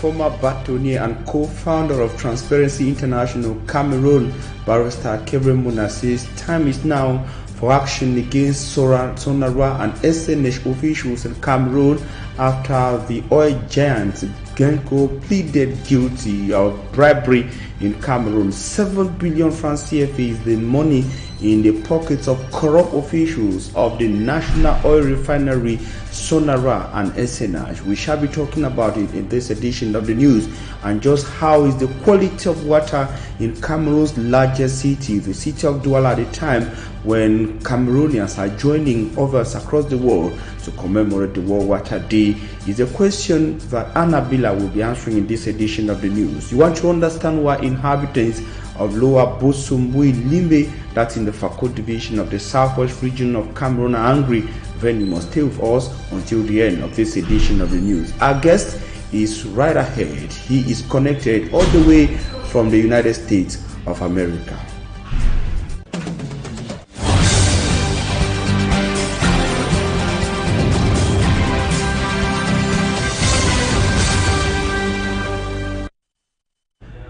former bâtonnier and co-founder of Transparency International Cameroon, Barrister Kevin Muna, says time is now for action against Sonara and SNH officials in Cameroon after the oil giant Genco pleaded guilty of bribery in Cameroon. 7 billion francs CFA is the money in the pockets of corrupt officials of the national oil refinery Sonara and SNH. We shall be talking about it in this edition of the news, and just how is the quality of water in Cameroon's largest city, the city of Douala, at the time when Cameroonians are joining others across the world to commemorate the World Water Day, is a question that Annabella will be answering in this edition of the news. You want to understand why inhabitants of Lower Bosumbui Limbe, that's in the Fako division of the southwest region of Cameroon, are angry? Then you must stay with us until the end of this edition of the news. Our guest is right ahead. He is connected all the way from the United States of America.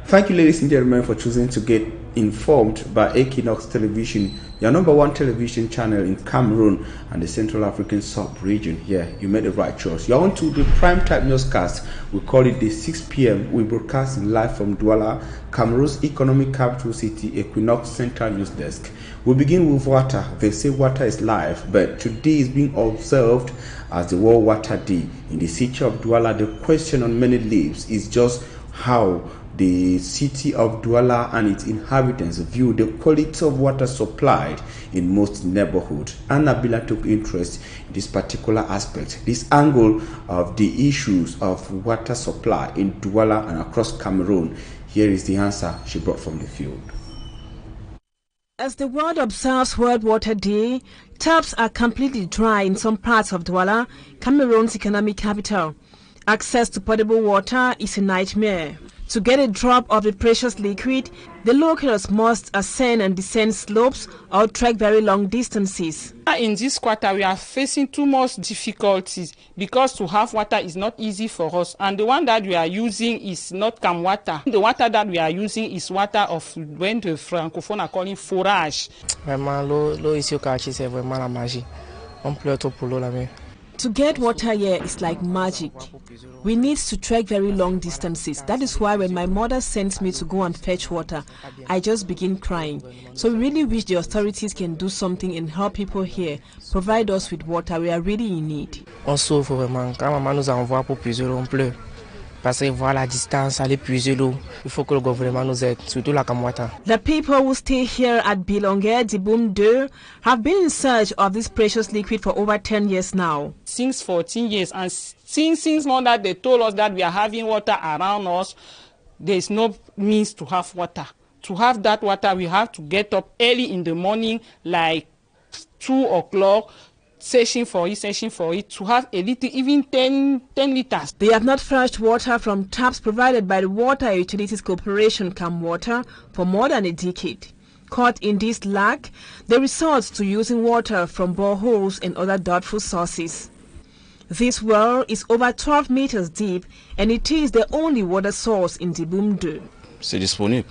Thank you, ladies and gentlemen, for choosing to get informed by Equinoxe Television, your #1 television channel in Cameroon and the Central African sub-region. Here, you made the right choice. You're on to the prime time newscast. We call it the 6 p.m. We broadcast live from Douala, Cameroon's economic capital city, Equinoxe Central News Desk. We begin with water. They say water is life, but today is being observed as the World Water Day. In the city of Douala, the question on many lips is just how the city of Douala and its inhabitants view the quality of water supplied in most neighborhoods. Annabella took interest in this particular aspect, this angle of the issues of water supply in Douala and across Cameroon. Here is the answer she brought from the field. As the world observes World Water Day, taps are completely dry in some parts of Douala, Cameroon's economic capital. Access to potable water is a nightmare. To get a drop of the precious liquid, the locals must ascend and descend slopes or trek very long distances. In this quarter, we are facing too much difficulties because to have water is not easy for us. And the one that we are using is not calm water. The water that we are using is water of when the francophone are calling forage. Vraiment, l'eau ici au quartier, c'est vraiment la magie. On pleure trop pour l'eau là-bas. To get water here is like magic. We need to trek very long distances. That is why when my mother sends me to go and fetch water, I just begin crying. So we really wish the authorities can do something and help people here, provide us with water. We are really in need. On souffre vraiment. Quand maman nous envoie pour puiser l'eau, on pleure. Parce que voir la distance, aller puiser l'eau, il faut que le gouvernement nous aide, surtout la Kamwata. The people who stay here at Bilongue, Diboum 2, have been in search of this precious liquid for over 10 years now. Since 14 years, and since more that they told us that we are having water around us, there is no means to have water. To have that water, we have to get up early in the morning, like 2 o'clock, searching for it to have a little, even 10 liters. They have not fetched water from taps provided by the Water Utilities Corporation, CamWater, for more than a decade. Caught in this lack, they resort to using water from boreholes and other doubtful sources. This well is over 12 meters deep and it is the only water source in Diboum 2. C'est disponible.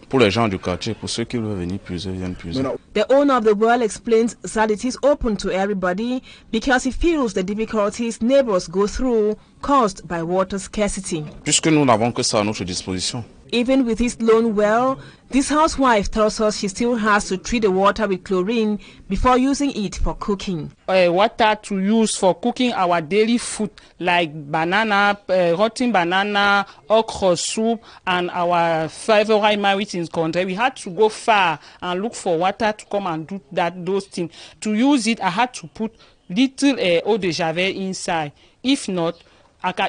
Pour les gens du quartier, pour ceux qui veulent venir puiser, viennent puiser. The owner of the well explains that it is open to everybody because he feels the difficulties neighbors go through caused by water scarcity. Puisque nous n'avons que ça à notre disposition. Even with his lone well, this housewife tells us she still has to treat the water with chlorine before using it for cooking. Water to use for cooking our daily food like banana, rotten banana, okra soup, and our favorite marriage in country. We had to go far and look for water to come and do those things. To use it, I had to put little eau de javel inside. If not,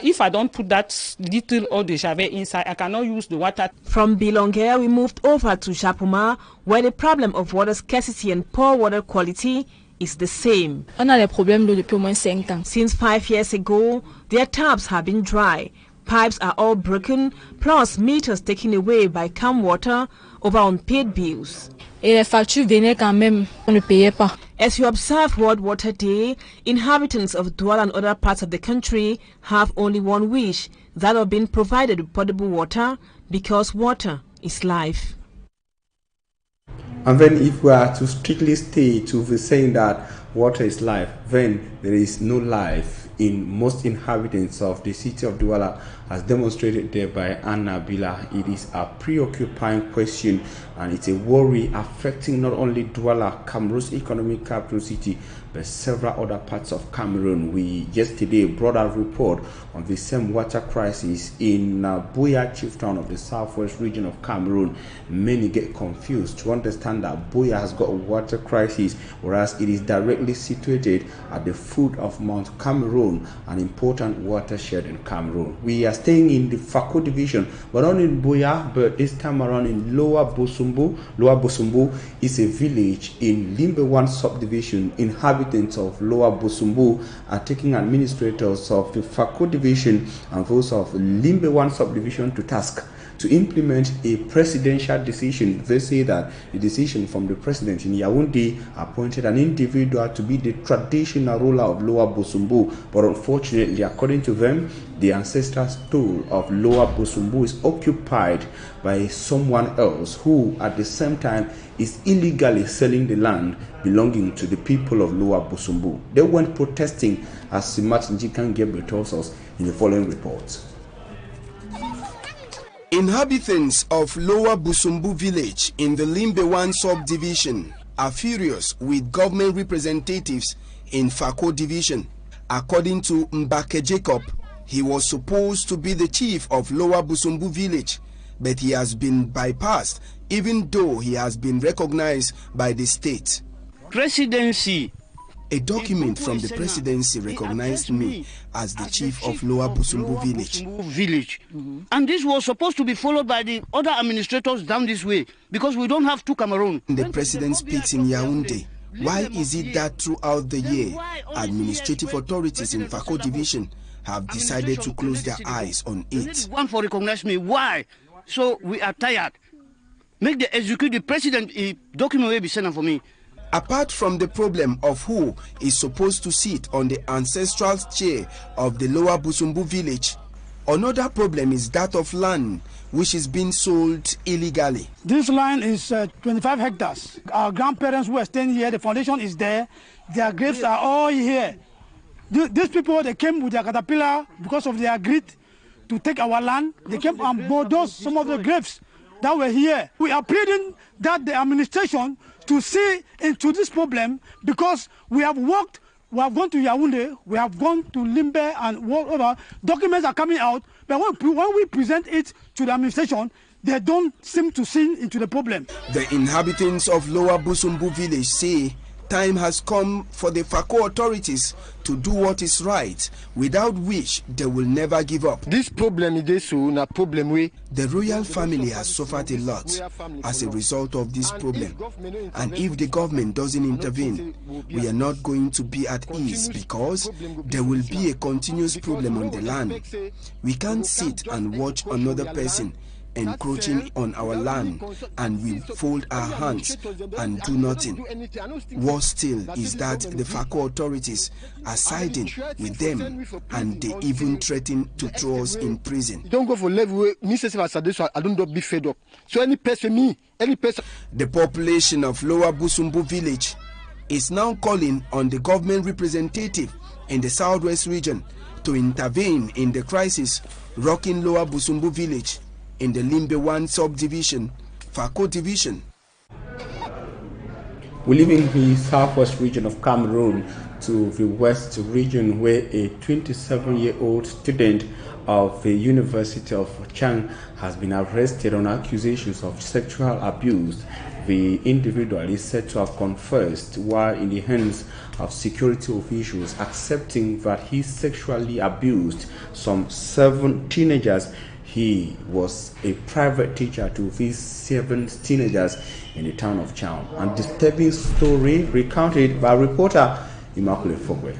if I don't put that little eau de javel inside, I cannot use the water. From Bilongue, we moved over to Japoma, where the problem of water scarcity and poor water quality is the same. On a des problèmes d'eau depuis au moins 5 ans. Since 5 years ago, their taps have been dry. Pipes are all broken, plus meters taken away by CamWater over unpaid bills. Et les factures venaient quand même, on ne payait pas. As you observe World Water Day, inhabitants of Douala and other parts of the country have only one wish, that of being provided with potable water, because water is life. And then if we are to strictly stay to the saying that water is life, then there is no life in most inhabitants of the city of Douala, as demonstrated there by Anna Bila. It is a preoccupying question, and it's a worry affecting not only Douala, Cameroon's economic capital city, but several other parts of Cameroon. We yesterday brought a report on the same water crisis in Buea, chief town of the southwest region of Cameroon. Many get confused to understand that Buea has got a water crisis, whereas it is directly situated at the foot of Mount Cameroon, an important watershed in Cameroon. We are staying in the Fako division, but not in Buea, but this time around in Lower Bosumbu. Lower Bosumbu is a village in Limbe 1 subdivision. Inhabitants of Lower Bosumbu are taking administrators of the Fako division and those of Limbe 1 subdivision to task to implement a presidential decision. They say that the decision from the president in Yaoundé appointed an individual to be the traditional ruler of Lower Bosumbu, but unfortunately, according to them, the ancestral stone of Lower Bosumbu is occupied by someone else who at the same time is illegally selling the land belonging to the people of Lower Bosumbu. They went protesting, as Simat Njikangebe tells us in the following report. Inhabitants of Lower Bosumbu village in the Limbe 1 subdivision are furious with government representatives in Fako division. According to Mbake Jacob, he was supposed to be the chief of Lower Bosumbu village, but he has been bypassed even though he has been recognized by the state. Presidency. A document from the presidency recognized me as the chief of Lower Bosumbu village. And this was supposed to be followed by the other administrators down this way, because we don't have two Cameroon. The president speaks in Yaoundé. Why is it that throughout the year, administrative authorities in Fako division have decided to close their eyes on it? One for recognize me. Why? So we are tired. Make the executive president a document will be sent for me. Apart from the problem of who is supposed to sit on the ancestral chair of the Lower Bosumbu village, another problem is that of land which is being sold illegally. This land is 25 hectares. Our grandparents who were staying here, the foundation is there. Their graves are all here. These people, they came with their caterpillar because of their greed to take our land. They came and bulldozed some of the graves that were here. We are pleading that the administration to see into this problem, because we have worked, we have gone to Yaoundé, we have gone to Limbe and whatever. Documents are coming out, but when we present it to the administration, they don't seem to see into the problem. The inhabitants of Lower Bosumbu village say time has come for the Fako authorities to do what is right, without which they will never give up. This problem is a problem. The royal family has suffered a lot as a result of this problem, and if the government doesn't intervene, we are not going to be at ease, because there will be a continuous problem on the land. We can't sit and watch another person encroaching on our land and we fold our hands and do nothing. Worse still is that the Fako authorities are siding with them, and they even threaten to throw us in prison. Don't go for level where me say I don't be fed up. So any person. The population of Lower Bosumbu village is now calling on the government representative in the southwest region to intervene in the crisis rocking Lower Bosumbu village in the Limbe 1 subdivision, Fako division. We live in the southwest region of Cameroon to the west region, where a 27-year-old student of the University of Chang has been arrested on accusations of sexual abuse. The individual is said to have confessed while in the hands of security officials, accepting that he sexually abused some 7 teenagers. He was a private teacher to these 7 teenagers in the town of Chang. A disturbing story recounted by reporter Immaculate Fogwe.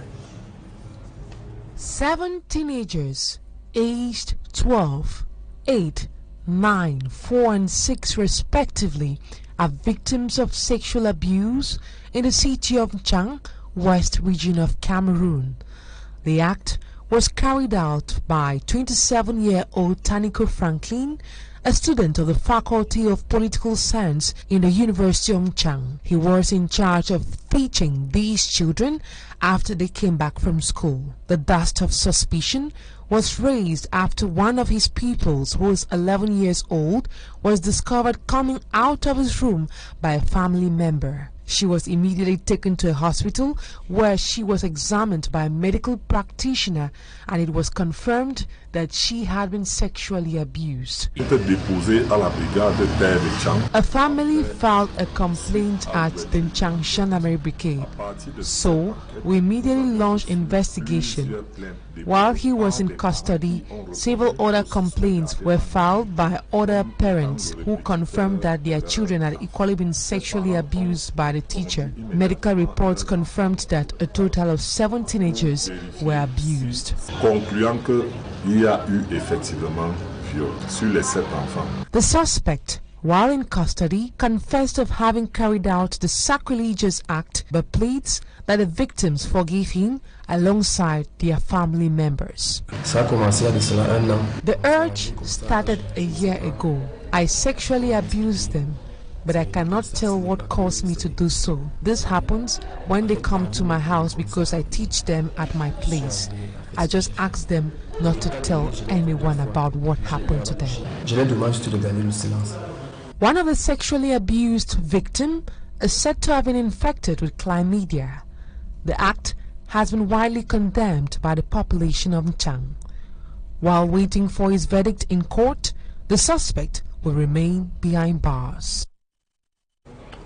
7 teenagers aged 12, 8, 9, 4 and 6 respectively are victims of sexual abuse in the city of Chang, west region of Cameroon. The act was carried out by 27-year-old Taniko Franklin, a student of the Faculty of Political Science in the University of Nchang. He was in charge of teaching these children after they came back from school. The dust of suspicion was raised after one of his pupils, who was 11 years old, was discovered coming out of his room by a family member. She was immediately taken to a hospital where she was examined by a medical practitioner, and it was confirmed that she had been sexually abused. A family filed a complaint at the Nchang Gendarmerie Brigade, so we immediately launched investigation. While he was in custody, several other complaints were filed by other parents who confirmed that their children had equally been sexually abused by the teacher. Medical reports confirmed that a total of 7 teenagers were abused. The suspect, while in custody, confessed of having carried out the sacrilegious act, but pleads that the victims forgive him alongside their family members. The urge started a year ago. I sexually abused them, but I cannot tell what caused me to do so. This happens when they come to my house because I teach them at my place. I just ask them not to tell anyone about what happened to them. One of the sexually abused victims is said to have been infected with chlamydia. The act has been widely condemned by the population of Nchang. While waiting for his verdict in court, the suspect will remain behind bars.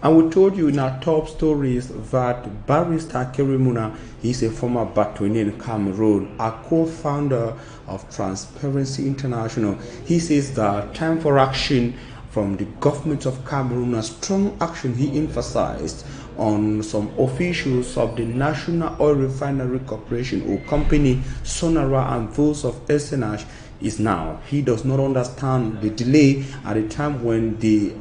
And we told you in our top stories that Barrister Kerimuna is a former Batwini in Cameroon, a co-founder of Transparency International. He says that time for action from the government of Cameroon, a strong action he emphasized on some officials of the National Oil Refinery Corporation or company, Sonara, and those of SNH is now. He does not understand the delay at a time when the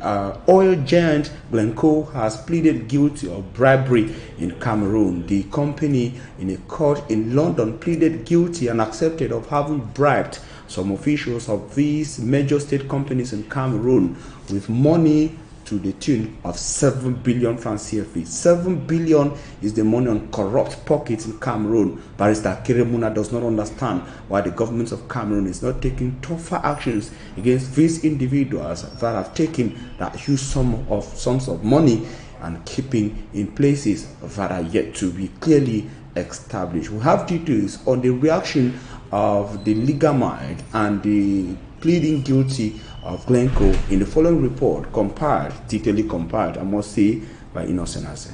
oil giant Glencore has pleaded guilty of bribery in Cameroon. The company in a court in London pleaded guilty and accepted of having bribed some officials of these major state companies in Cameroon with money to the tune of 7 billion francs CFA. 7 billion is the money on corrupt pockets in Cameroon. Barrister Kerimuna does not understand why the government of Cameroon is not taking tougher actions against these individuals that have taken that huge sums of money and keeping in places that are yet to be clearly established. We have details on the reaction of the legal mind and the pleading guilty of Glencore in the following report, detailedly compiled, I must say, by Equinoxe.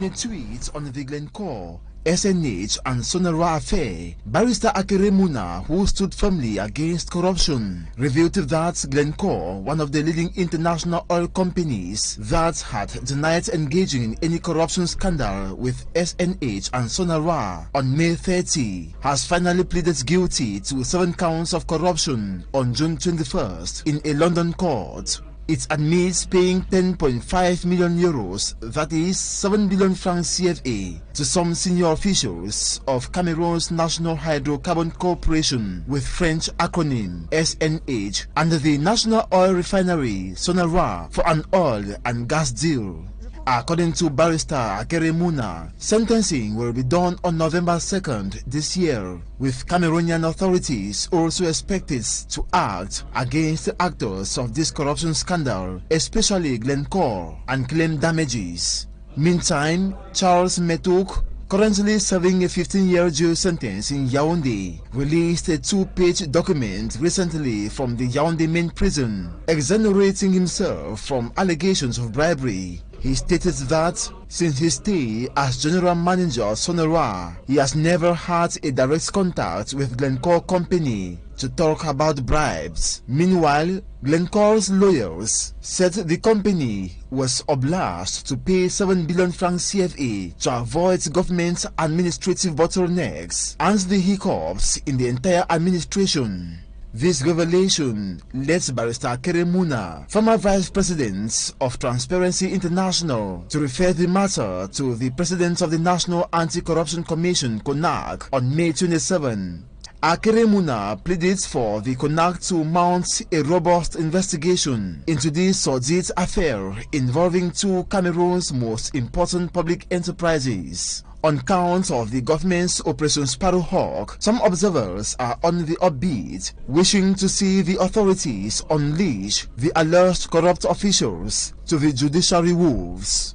In a tweet on the Glencore, SNH and Sonara affair, Barrister Kerimuna, who stood firmly against corruption, revealed that Glencore, one of the leading international oil companies that had denied engaging in any corruption scandal with SNH and Sonara on May 30, has finally pleaded guilty to 7 counts of corruption on June 21st in a London court. It admits paying 10.5 million euros, that is 7 billion francs CFA, to some senior officials of Cameroon's National Hydrocarbon Corporation with French acronym SNH and the National Oil Refinery Sonara for an oil and gas deal. According to Barrister Kerimuna, sentencing will be done on November 2nd this year, with Cameroonian authorities also expected to act against the actors of this corruption scandal, especially Glencore, and claim damages. Meantime, Charles Metouk, currently serving a 15-year jail sentence in Yaoundé, released a 2-page document recently from the Yaoundé main prison, exonerating himself from allegations of bribery. He stated that since his stay as general manager of Sonara, he has never had a direct contact with Glencore company to talk about bribes. Meanwhile, Glencore's lawyers said the company was obliged to pay 7 billion francs CFA to avoid government administrative bottlenecks and the hiccups in the entire administration. This revelation led Barrister Akere Muna, former Vice President of Transparency International, to refer the matter to the President of the National Anti-Corruption Commission, CONAC, on May 27. Akere Muna pleaded for the CONAC to mount a robust investigation into this sordid affair involving two Cameroon's most important public enterprises. On count of the government's Operation Sparrowhawk, some observers are on the upbeat, wishing to see the authorities unleash the alleged corrupt officials to the judiciary wolves.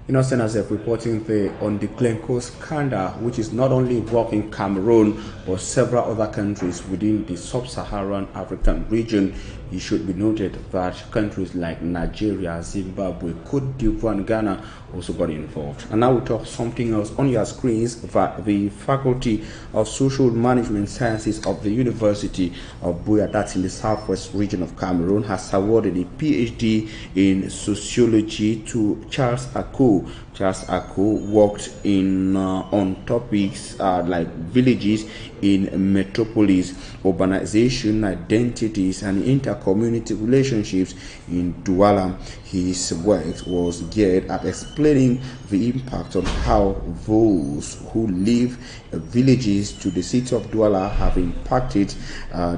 Innocent as reporting on the Glencoe scandal, which is not only involving Cameroon but several other countries within the sub-Saharan African region. It should be noted that countries like Nigeria, Zimbabwe, Cote d'Ivoire, and Ghana also got involved. And now we talk something else on your screens. That the Faculty of Social Management Sciences of the University of Buea, that's in the southwest region of Cameroon, has awarded a PhD in sociology to Charles Ako. Charles Ako worked on topics like villages in metropolis, urbanization, identities, and inter-community relationships in Douala. His work was geared at explaining the impact on how those who live villages to the city of Douala have impacted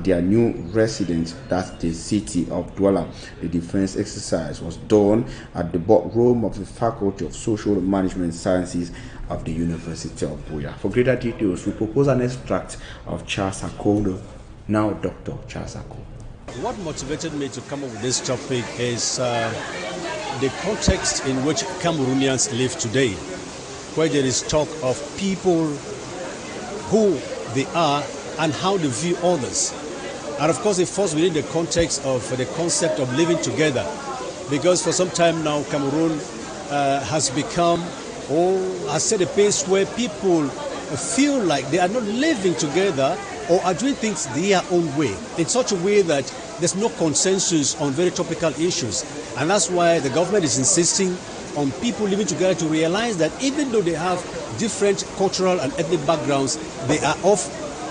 their new residents, that's the city of Douala. The defense exercise was done at the boardroom of the Faculty of Social Management Sciences of the University of Buea. For greater details, we propose an extract of Charles Ako. Now, Dr. Charles Ako. What motivated me to come up with this topic is the context in which Cameroonians live today, where there is talk of people, who they are, and how they view others. And of course, it falls within the context of the concept of living together, because for some time now, Cameroon has become, or has set a pace where people feel like they are not living together or are doing things their own way, in such a way that there's no consensus on very topical issues. And that's why the government is insisting on people living together to realize that even though they have different cultural and ethnic backgrounds, they are of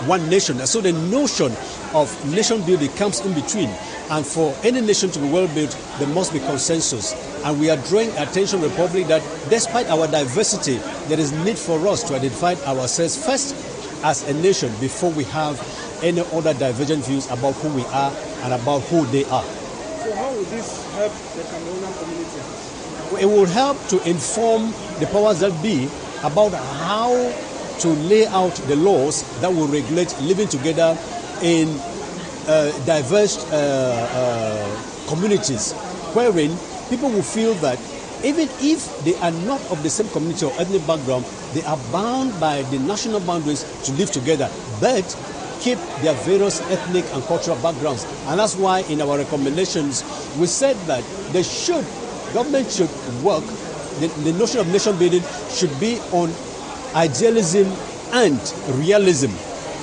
one nation. So the notion of nation building comes in between. And for any nation to be well built, there must be consensus. And we are drawing attention to the public that despite our diversity, there is need for us to identify ourselves first as a nation before we have any other divergent views about who we are and about who they are. So how will this help the Cameroonian community? It will help to inform the powers that be about how to lay out the laws that will regulate living together in diverse communities, wherein people will feel that even if they are not of the same community or ethnic background, they are bound by the national boundaries to live together, but keep their various ethnic and cultural backgrounds. And that's why in our recommendations, we said that government should work, the notion of nation building should be on idealism and realism.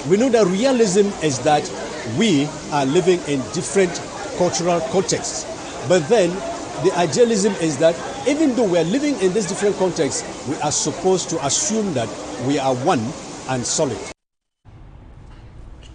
We know that realism is that we are living in different cultural contexts, but then the idealism is that even though we are living in these different contexts, we are supposed to assume that we are one and solid.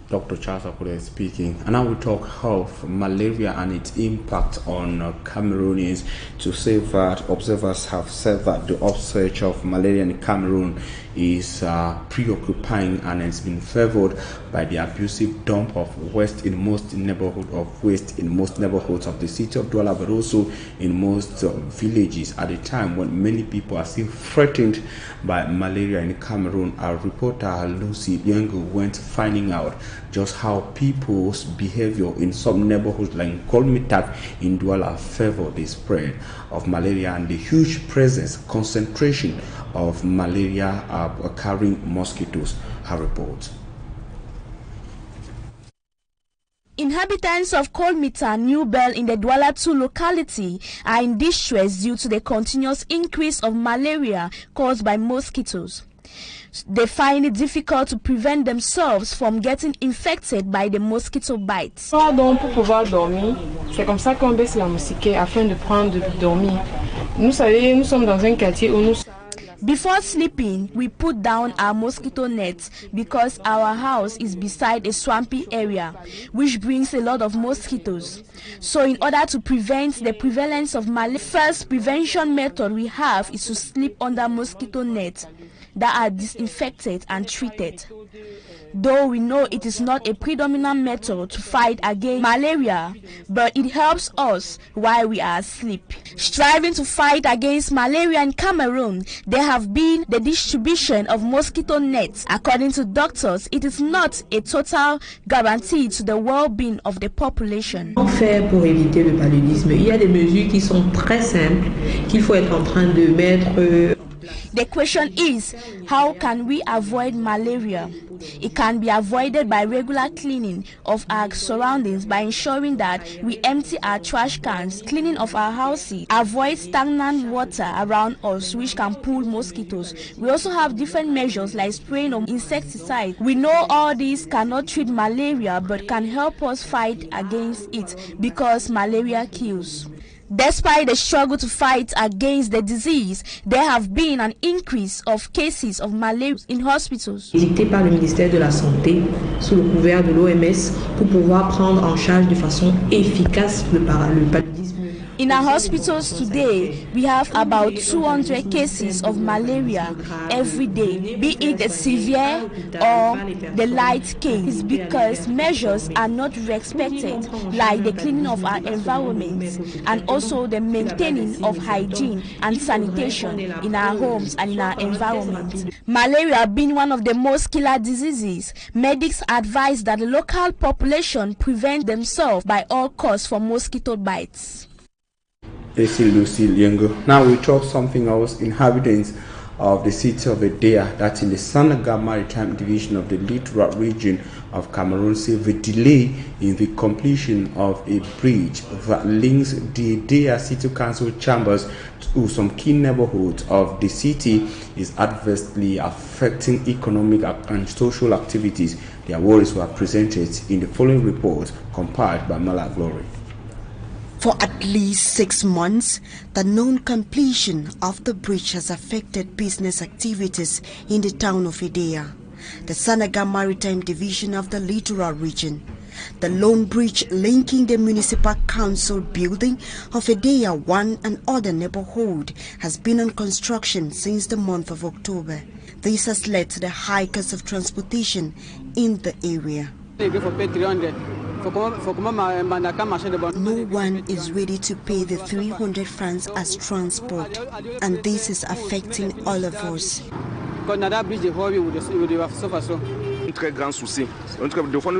Dr. Charles Akule speaking. And now we talk of malaria and its impact on Cameroonians. To say that observers have said that the upsurge of malaria in Cameroon is preoccupying, and it's been favored by the abusive dump of waste in most neighborhoods of the city of Douala, but also in most villages at a time when many people are still threatened by malaria in Cameroon. Our reporter Lucy Yengo went finding out just how people's behavior in some neighborhoods like Kolmitak in Douala favor the spread of malaria and the huge concentration of malaria carrying mosquitoes. Her report. Inhabitants of Kolmita, New Bell in the Douala 2 locality are in distress due to the continuous increase of malaria caused by mosquitoes. They find it difficult to prevent themselves from getting infected by the mosquito bites. Donc pour pouvoir dormir, c'est comme ça qu'on baisse la moustiquaire afin de prendre de dormir. Nous savez, nous sommes dans un quartier où nous Before sleeping, we put down our mosquito nets because our house is beside a swampy area, which brings a lot of mosquitoes. So in order to prevent the prevalence of malaria, the first prevention method we have is to sleep under mosquito nets that are disinfected and treated. Though we know it is not a predominant method to fight against malaria, but it helps us while we are asleep. Striving to fight against malaria in Cameroon, there have been the distribution of mosquito nets. According to doctors, it is not a total guarantee to the well-being of the population. Comment faire pour éviter le paludisme? Il y a des mesures qui sont très simples qu'il faut être en train de mettre. The question is, how can we avoid malaria? It can be avoided by regular cleaning of our surroundings by ensuring that we empty our trash cans, cleaning of our houses, avoid stagnant water around us which can pull mosquitoes. We also have different measures like spraying of insecticide. We know all these cannot treat malaria but can help us fight against it because malaria kills. Despite the struggle to fight against the disease, there have been an increase of cases of malaria in hospitals. Dicté par le ministère de la Santé sous le couvert de l'OMS pour pouvoir prendre en charge de façon efficace le paludisme. In our hospitals today, we have about 200 cases of malaria every day, be it the severe or the light case, because measures are not respected, like the cleaning of our environments and also the maintaining of hygiene and sanitation in our homes and in our environment. Malaria being one of the most killer diseases, medics advise that the local population prevent themselves by all costs from mosquito bites. Now we talk something else. Inhabitants of the city of Edea, that's in the Senegal Maritime Division of the littoral region of Cameroon, say the delay in the completion of a bridge that links the Edea City Council chambers to some key neighborhoods of the city is adversely affecting economic and social activities. Their worries were presented in the following report compiled by Mala Glory. For at least 6 months, the non-completion of the bridge has affected business activities in the town of Edea, the Senegal Maritime Division of the littoral region. The lone bridge linking the municipal council building of Edea 1 and other neighborhood has been on construction since the month of October. This has led to the high cost of transportation in the area. No one is ready to pay the 300 francs as transport, and this is affecting all of us.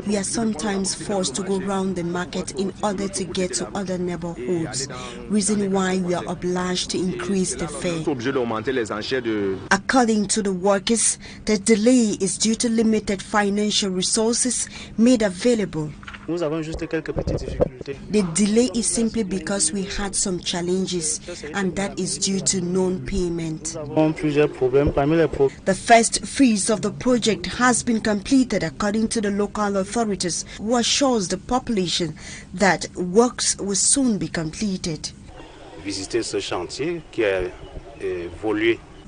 We are sometimes forced to go round the market in order to get to other neighborhoods, reason why we are obliged to increase the fare. According to the workers, the delay is due to limited financial resources made available. The delay is simply because we had some challenges, and that is due to non-payment. The first phase of the project has been completed according to the local authorities, who assures the population that works will soon be completed.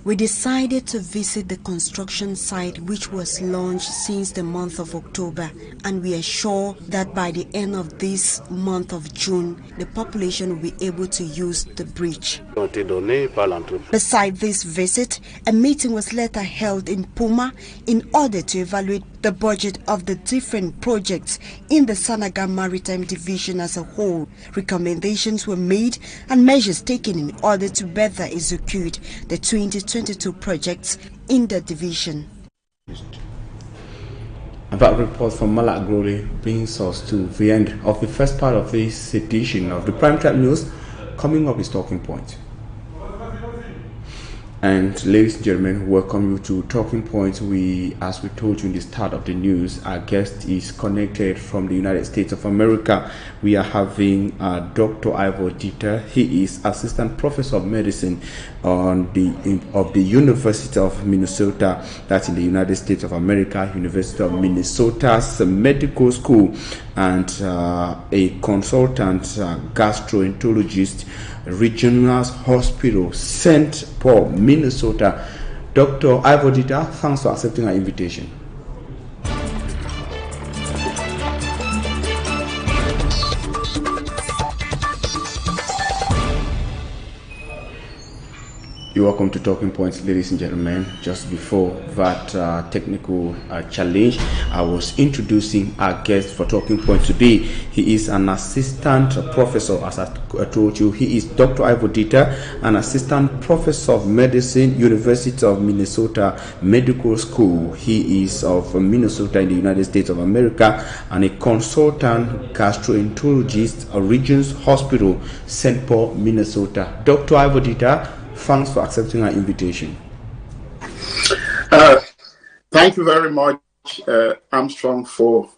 We decided to visit the construction site, which was launched since the month of October, and we are sure that by the end of this month of June, the population will be able to use the bridge. Besides this visit, a meeting was later held in Puma in order to evaluate the budget of the different projects in the Senegal Maritime Division as a whole. Recommendations were made and measures taken in order to better execute the 2022 projects in the division. And that report from Malak Glory brings us to the end of the first part of this edition of the Primetime News. Coming up is Talking Point. And ladies and gentlemen, welcome you to Talking Point. As we told you in the start of the news, our guest is connected from the United States of America. We are having Dr. Ivor Dieter. He is Assistant Professor of Medicine of the University of Minnesota, that's in the United States of America, University of Minnesota's Medical School, and a consultant gastroenterologist, Regional Hospital, St. Paul, Minnesota. Dr. Ivodita, thanks for accepting our invitation. You're welcome to Talking Points, ladies and gentlemen. Just before that technical challenge, I was introducing our guest for Talking Points today. He is an assistant professor, as I told you. He is Dr. Ivodita, an assistant professor of medicine, University of Minnesota Medical School. He is of Minnesota in the United States of America and a consultant gastroenterologist at Regions Hospital, St. Paul, Minnesota. Dr. Ivodita, thanks for accepting our invitation. Thank you very much, Armstrong, for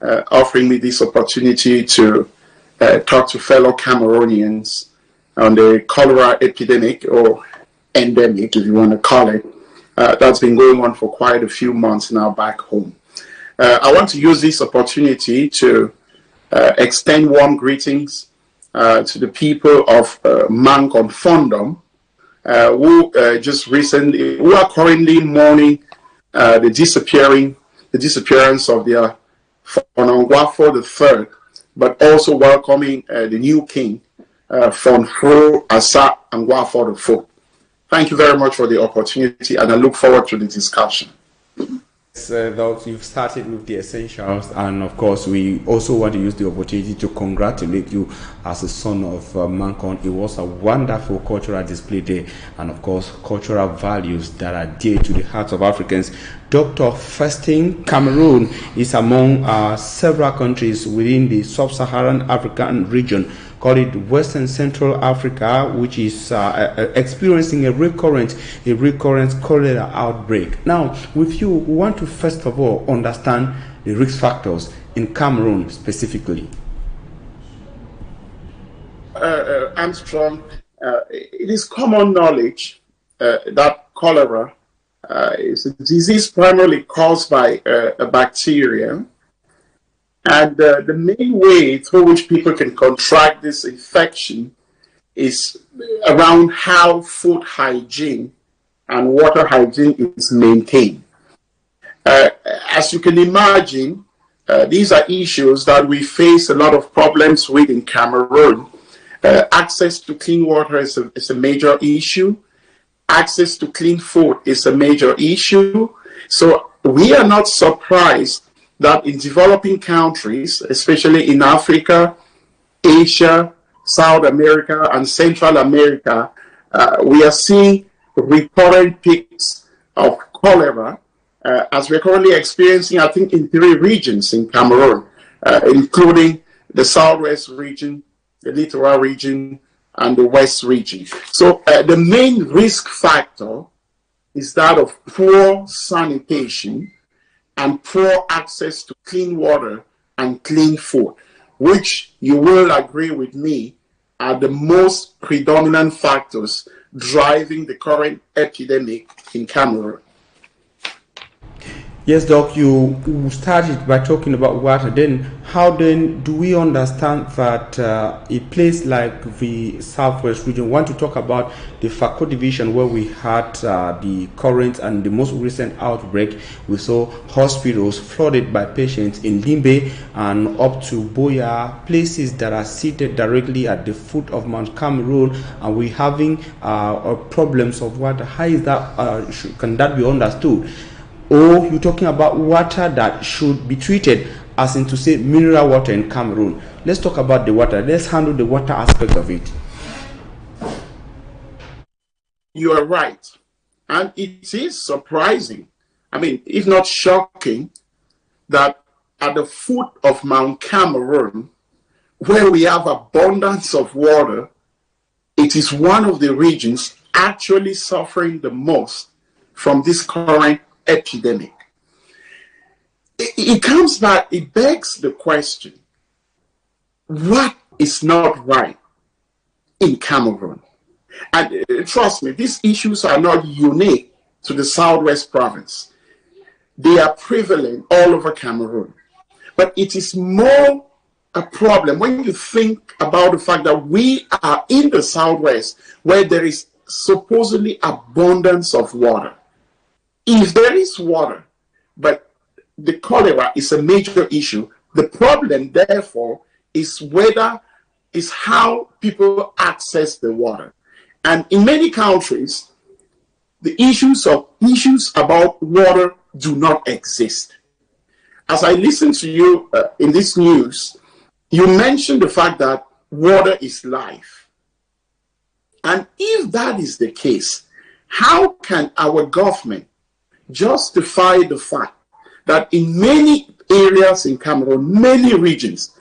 offering me this opportunity to talk to fellow Cameroonians on the cholera epidemic, or endemic, if you want to call it, that's been going on for quite a few months now back home. I want to use this opportunity to extend warm greetings to the people of Mancon Fondom, who are currently mourning the disappearance of their Fonongwafo III, but also welcoming the new king, Fonfro Asa Angwafo IV. Thank you very much for the opportunity, and I look forward to the discussion. You've started with the essentials, and of course we also want to use the opportunity to congratulate you as a son of Mancon. It was a wonderful cultural display there, and of course cultural values that are dear to the hearts of Africans. Dr. Festing, Cameroon is among several countries within the sub-Saharan African region, called it Western Central Africa, which is experiencing a recurrent cholera outbreak. Now, with you, we want to first of all understand the risk factors in Cameroon specifically. Armstrong, it is common knowledge that cholera is a disease primarily caused by a bacteria. And the main way through which people can contract this infection is around how food hygiene and water hygiene is maintained. As you can imagine, these are issues that we face a lot of problems with in Cameroon. Access to clean water is a major issue. Access to clean food is a major issue. So we are not surprised that in developing countries, especially in Africa, Asia, South America, and Central America, we are seeing recurrent peaks of cholera, as we're currently experiencing, I think, in 3 regions in Cameroon, including the Southwest region, the Littoral region, and the West region. So the main risk factor is that of poor sanitation and poor access to clean water and clean food, which you will agree with me are the most predominant factors driving the current epidemic in Cameroon. Yes, Doc, you started by talking about water. Then, how then do we understand that a place like the Southwest region, we want to talk about the Fako division where we had the current and the most recent outbreak. We saw hospitals flooded by patients in Limbe and up to Boya, places that are seated directly at the foot of Mount Cameroon, and we're having problems of water. How is that, can that be understood? Or you're talking about water that should be treated, as in to say mineral water in Cameroon. Let's talk about the water. Let's handle the water aspect of it. You are right. And it is surprising, I mean, if not shocking, that at the foot of Mount Cameroon, where we have abundance of water, it is one of the regions actually suffering the most from this current epidemic. It comes back, it begs the question, what is not right in Cameroon? And trust me, these issues are not unique to the Southwest province. They are prevalent all over Cameroon. But it is more a problem when you think about the fact that we are in the Southwest, where there is supposedly abundance of water. if there is water, but the cholera is a major issue, the problem, therefore, is how people access the water. And in many countries, the issues about water do not exist. As I listen to you in this news, you mentioned the fact that water is life. And if that is the case, how can our government justify the fact that in many areas in Cameroon, many regions,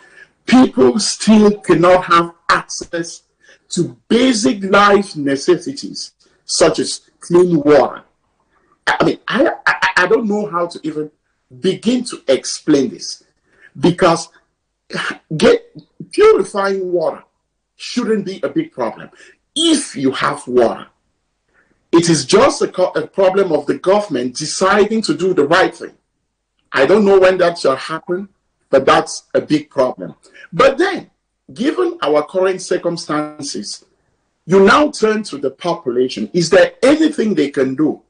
people still cannot have access to basic life necessities such as clean water? I mean, I don't know how to even begin to explain this, because purifying water shouldn't be a big problem if you have water. It is just a problem of the government deciding to do the right thing. I don't know when that shall happen, but that's a big problem. But then, given our current circumstances, you now turn to the population. Is there anything they can do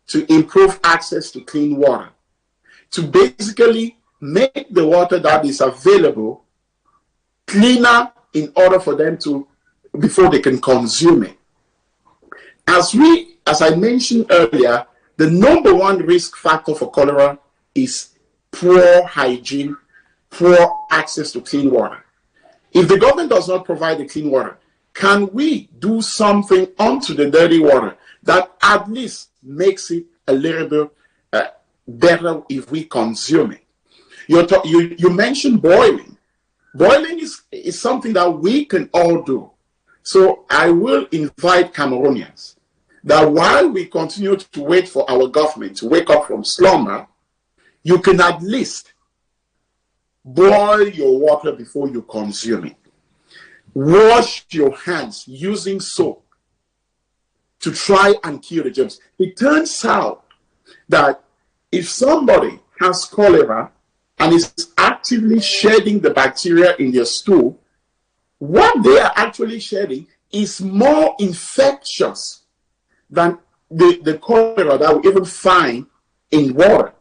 to improve access to clean water, to basically make the water that is available cleaner in order for them to, before they can consume it? As I mentioned earlier, the number one risk factor for cholera is poor hygiene, poor access to clean water. If the government does not provide the clean water, can we do something onto the dirty water that at least makes it a little bit better if we consume it? You mentioned boiling. Boiling is something that we can all do. So I will invite Cameroonians that while we continue to wait for our government to wake up from slumber, you can at least boil your water before you consume it. Wash your hands using soap to try and kill the germs. It turns out that if somebody has cholera and is actively shedding the bacteria in their stool, what they are actually shedding is more infectious than the cholera that we even find in water.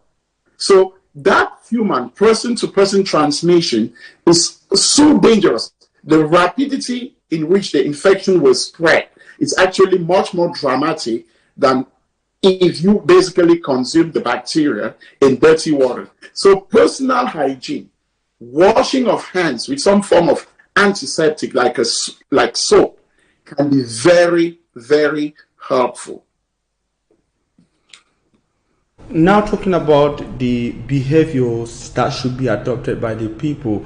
So that human person-to-person transmission is so dangerous. The rapidity in which the infection will spread is actually much more dramatic than if you basically consume the bacteria in dirty water. So personal hygiene, washing of hands with some form of antiseptic like soap, can be very, very helpful. Now talking about the behaviors that should be adopted by the people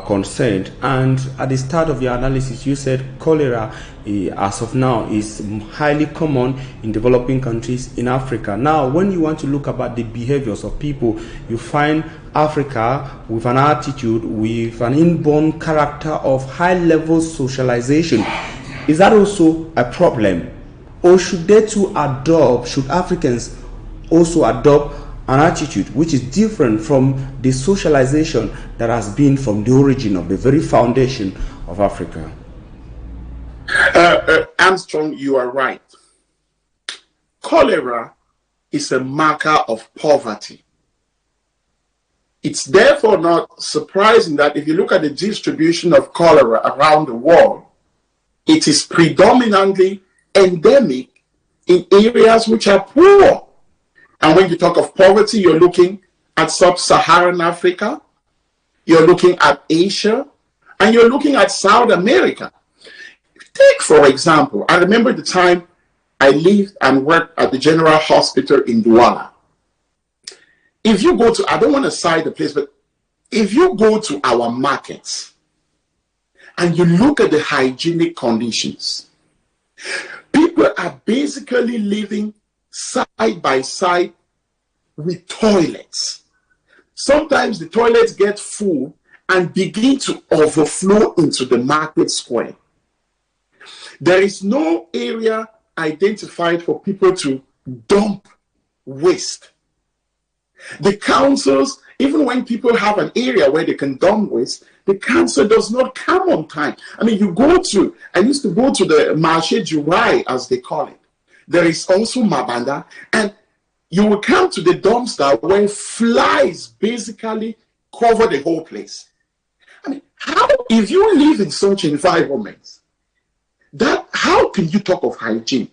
concerned, and at the start of your analysis you said cholera as of now is highly common in developing countries in Africa. Now when you want to look about the behaviors of people, you find Africa with an attitude, with an inborn character of high level socialization. Is that also a problem? Or should they too adopt, should Africans also adopt an attitude which is different from the socialization that has been from the origin of the very foundation of Africa? Armstrong, you are right. Cholera is a marker of poverty. It's therefore not surprising that if you look at the distribution of cholera around the world, it is predominantly endemic in areas which are poor. And when you talk of poverty, you're looking at sub-Saharan Africa, you're looking at Asia, and you're looking at South America. Take, for example, I remember the time I lived and worked at the General Hospital in Douala. If you go to, I don't want to cite the place, but if you go to our markets and you look at the hygienic conditions, people are basically living side by side with toilets. Sometimes the toilets get full and begin to overflow into the market square. There is no area identified for people to dump waste. The councils, even when people have an area where they can dump waste, the council does not come on time. I mean, I used to go to the Marché du Rail, as they call it. There is also Mabanda, and you will come to the dumpster where flies basically cover the whole place. I mean, how, if you live in such environments, how can you talk of hygiene?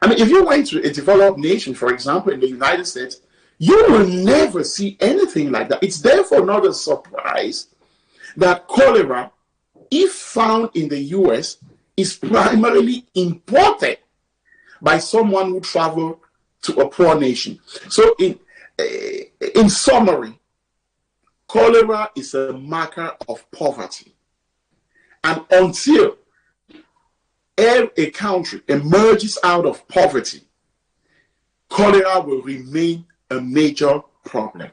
I mean, if you went to a developed nation, for example, in the United States, you will never see anything like that. It's therefore not a surprise that cholera, if found in the US, is primarily imported by someone who traveled to a poor nation. So in summary, cholera is a marker of poverty. And until a country emerges out of poverty, cholera will remain a major problem.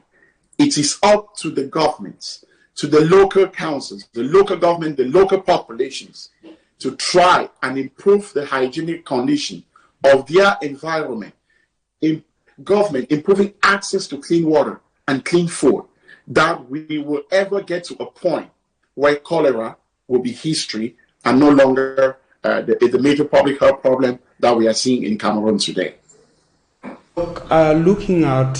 It is up to the governments, to the local councils, the local government, the local populations to try and improve the hygienic condition of their environment. In government improving access to clean water and clean food, that we will ever get to a point where cholera will be history and no longer the major public health problem that we are seeing in Cameroon today. Looking at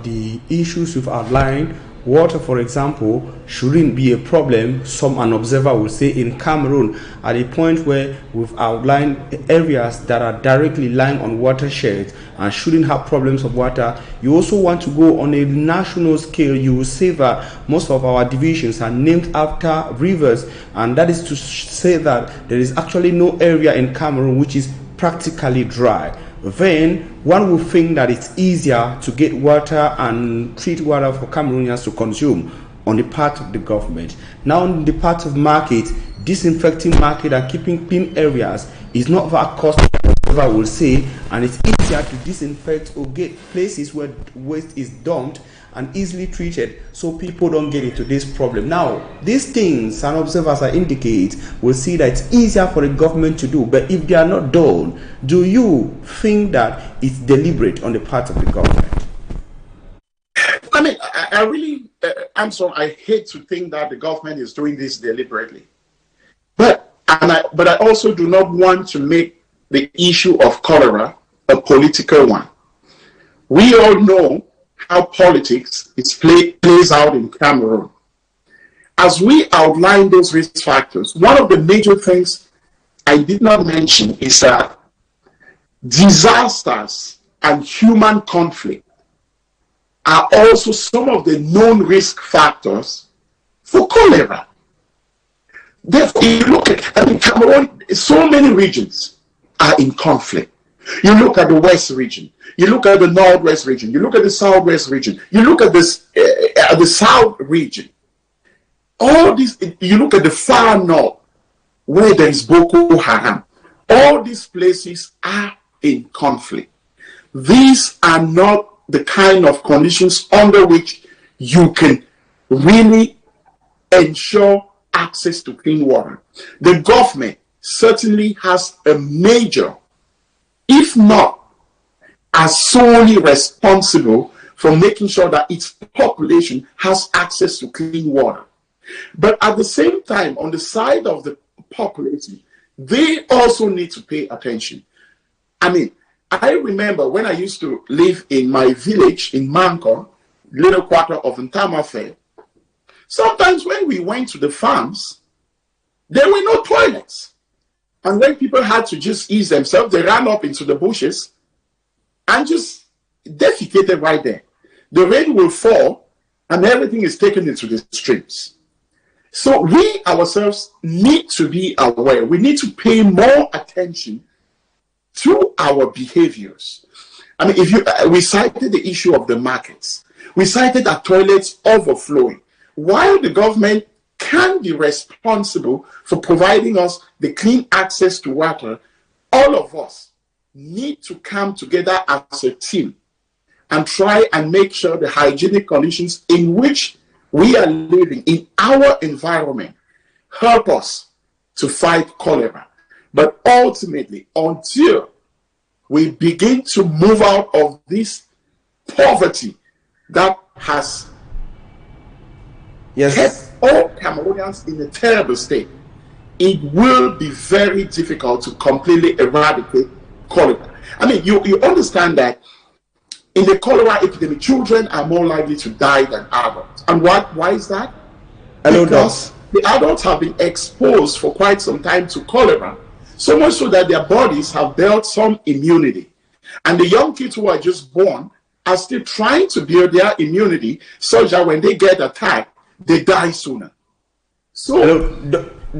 the issues you've outlined, water, for example, shouldn't be a problem, an observer will say, in Cameroon, at a point where we've outlined areas that are directly lying on watersheds and shouldn't have problems of water. You also want to go on a national scale. You will say that most of our divisions are named after rivers, and that is to say that there is actually no area in Cameroon which is practically dry. Then one will think that it's easier to get water and treat water for Cameroonians to consume on the part of the government. Now on the part of market, disinfecting market and keeping clean areas is not that costly, I will say, and it's easier to disinfect or get places where waste is dumped and easily treated so people don't get into this problem. Now, these things and observers indicate will see that it's easier for the government to do, but if they are not done, do you think that it's deliberate on the part of the government? I mean, I really, I hate to think that the government is doing this deliberately. But I also do not want to make the issue of cholera a political one. We all know how politics plays out in Cameroon. As we outline those risk factors, one of the major things I did not mention is that disasters and human conflict are also some of the known risk factors for cholera. Therefore, you look at Cameroon, so many regions are in conflict. You look at the West region, you look at the Northwest region, you look at the Southwest region, you look at the South region. All these, you look at the far north, where there is Boko Haram. All these places are in conflict. These are not the kind of conditions under which you can really ensure access to clean water. The government certainly has a major, if not as solely responsible for making sure that its population has access to clean water. But at the same time, on the side of the population, they also need to pay attention. I mean, I remember when I used to live in my village in Manko, little quarter of Ntamafe, sometimes when we went to the farms, there were no toilets. And when people had to just ease themselves, they ran up into the bushes and just defecated right there. The rain will fall and everything is taken into the streams. So we ourselves need to be aware. We need to pay more attention to our behaviors. I mean, we cited the issue of the markets. We cited our toilets overflowing. While the government can be responsible for providing us the clean access to water, all of us need to come together as a team and try and make sure the hygienic conditions in which we are living in our environment help us to fight cholera. But ultimately, until we begin to move out of this poverty that has kept all Cameroonians in a terrible state, it will be very difficult to completely eradicate cholera. I mean, you understand that In the cholera epidemic, children are more likely to die than adults. And why is that? Because the adults have been exposed for quite some time to cholera, so much so that their bodies have built some immunity. And the young kids who are just born are still trying to build their immunity such that when they get attacked, they die sooner. So,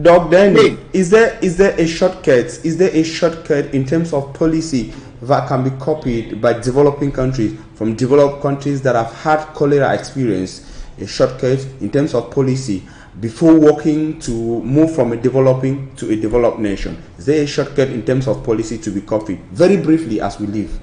Doc, then is there a shortcut? Is there a shortcut in terms of policy that can be copied by developing countries from developed countries that have had cholera experience? A shortcut in terms of policy before working to move from a developing to a developed nation? Is there a shortcut in terms of policy to be copied? Very briefly as we leave.